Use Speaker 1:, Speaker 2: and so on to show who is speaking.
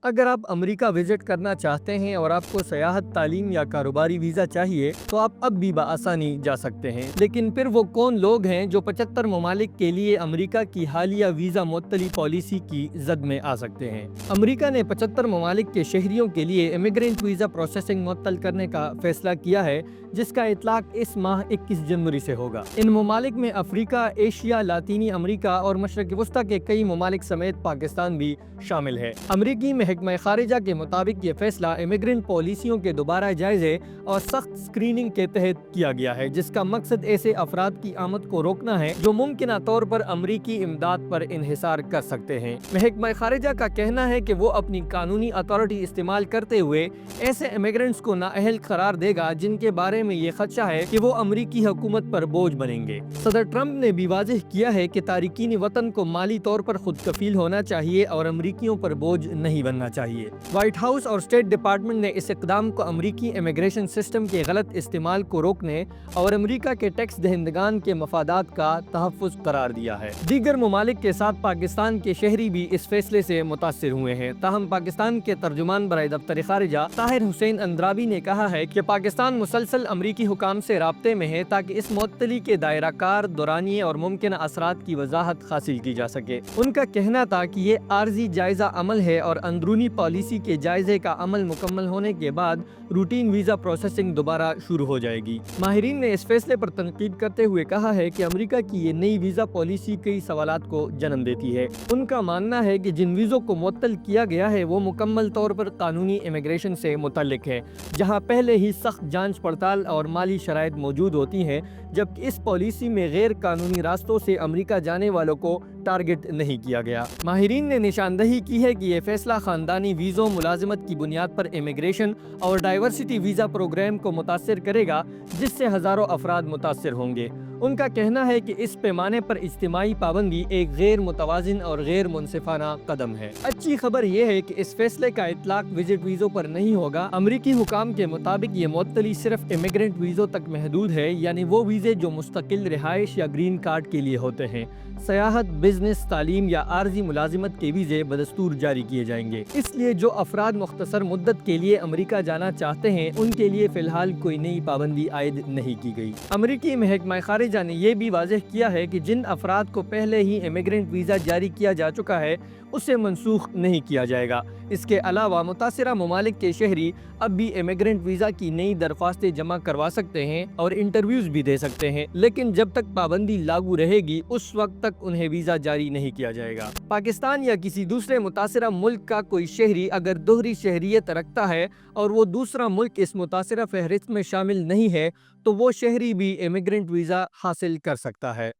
Speaker 1: اگر آپ امریکہ وزٹ کرنا چاہتے ہیں اور آپ کو سیاحت، تعلیم یا کاروباری ویزا چاہیے تو آپ اب بھی بآسانی جا سکتے ہیں۔ لیکن پھر وہ کون لوگ ہیں جو 75 ممالک کے لیے امریکہ کی حالیہ ویزا معطلی پالیسی کی زد میں آ سکتے ہیں؟ امریکہ نے 75 ممالک کے شہریوں کے لیے امیگرینٹ ویزا پروسیسنگ معطل کرنے کا فیصلہ کیا ہے، جس کا اطلاق اس ماہ 21 جنوری سے ہوگا۔ ان ممالک میں افریقہ، ایشیا، لاطینی امریکہ اور مشرق وسطیٰ کے کئی ممالک سمیت پاکستان بھی شامل ہے۔ امریکی محکمہ خارجہ کے مطابق یہ فیصلہ امیگرینٹ پالیسیوں کے دوبارہ جائزے اور سخت سکریننگ کے تحت کیا گیا ہے، جس کا مقصد ایسے افراد کی آمد کو روکنا ہے جو ممکنہ طور پر امریکی امداد پر انحصار کر سکتے ہیں۔ محکمہ خارجہ کا کہنا ہے کہ وہ اپنی قانونی اتھارٹی استعمال کرتے ہوئے ایسے امیگرینٹس کو نااہل قرار دے گا جن کے بارے میں یہ خدشہ ہے کہ وہ امریکی حکومت پر بوجھ بنیں گے۔ صدر ٹرمپ نے بھی واضح کیا ہے کہ تارکین وطن کو مالی طور پر خود کفیل ہونا چاہیے اور امریکیوں پر بوجھ نہیں بننا چاہیے۔ وائٹ ہاؤس اور اسٹیٹ ڈپارٹمنٹ نے اس اقدام کو امریکی امیگریشن سسٹم کے غلط استعمال کو روکنے اور امریکہ کے ٹیکس دہندگان کے مفادات کا تحفظ قرار دیا ہے۔ دیگر ممالک کے ساتھ پاکستان کے شہری بھی اس فیصلے سے متاثر ہوئے ہیں، تاہم پاکستان کے ترجمان برائے دفتر خارجہ طاہر حسین اندرابی نے کہا ہے کہ پاکستان مسلسل امریکی حکام سے رابطے میں ہے تاکہ اس معطلی کے دائرہ کار، دورانیے اور ممکنہ اثرات کی وضاحت حاصل کی جا سکے۔ ان کا کہنا تھا کہ یہ عارضی جائزہ عمل ہے اور اندرونی پالیسی کے جائزے کا عمل مکمل ہونے کے بعد روٹین ویزا پروسیسنگ دوبارہ شروع ہو جائے گی۔ ماہرین نے اس فیصلے پر تنقید کرتے ہوئے کہا ہے کہ امریکہ کی یہ نئی ویزا پالیسی کئی سوالات کو جنم دیتی ہے۔ ان کا ماننا ہے کہ جن ویزوں کو معطل کیا گیا ہے وہ مکمل طور پر قانونی امیگریشن سے متعلق ہے، جہاں پہلے ہی سخت جانچ پڑتال اور مالی شرائط موجود ہوتی ہیں، جبکہ اس پالیسی میں غیر قانونی راستوں سے امریکہ جانے والوں کو ٹارگٹ نہیں کیا گیا۔ ماہرین نے نشاندہی کی ہے کہ یہ فیصلہ خاندانی ویزوں، ملازمت کی بنیاد پر امیگریشن اور ڈائیورسٹی ویزا پروگرام کو متاثر کرے گا، جس سے ہزاروں افراد متاثر ہوں گے۔ ان کا کہنا ہے کہ اس پیمانے پر اجتماعی پابندی ایک غیر متوازن اور غیر منصفانہ قدم ہے۔ اچھی خبر یہ ہے کہ اس فیصلے کا اطلاق وزٹ ویزوں پر نہیں ہوگا۔ امریکی حکام کے مطابق یہ معطلی صرف امیگرینٹ ویزوں تک محدود ہے، یعنی وہ ویزے جو مستقل رہائش یا گرین کارڈ کے لیے ہوتے ہیں۔ سیاحت، بزنس، تعلیم یا عارضی ملازمت کے ویزے بدستور جاری کیے جائیں گے۔ اس لیے جو افراد مختصر مدت کے لیے امریکہ جانا چاہتے ہیں ان کے لیے فی الحال کوئی نئی پابندی عائد نہیں کی گئی۔ امریکی محکمہ خارجہ نے یہ بھی واضح کیا ہے کہ جن افراد کو پہلے ہی امیگرینٹ ویزا جاری کیا جا چکا ہے اسے منسوخ نہیں کیا جائے گا۔ اس کے علاوہ متاثرہ ممالک کے شہری اب بھی امیگرینٹ ویزا کی نئی درخواستیں جمع کروا سکتے ہیں اور انٹرویوز بھی دے سکتے ہیں، لیکن جب تک پابندی لاگو رہے گی اس وقت تک انہیں ویزا جاری نہیں کیا جائے گا۔ پاکستان یا کسی دوسرے متاثرہ ملک کا کوئی شہری اگر دوہری شہریت رکھتا ہے اور وہ دوسرا ملک اس متاثرہ فہرست میں شامل نہیں ہے تو وہ شہری بھی امیگرینٹ ویزا حاصل کر سکتا ہے۔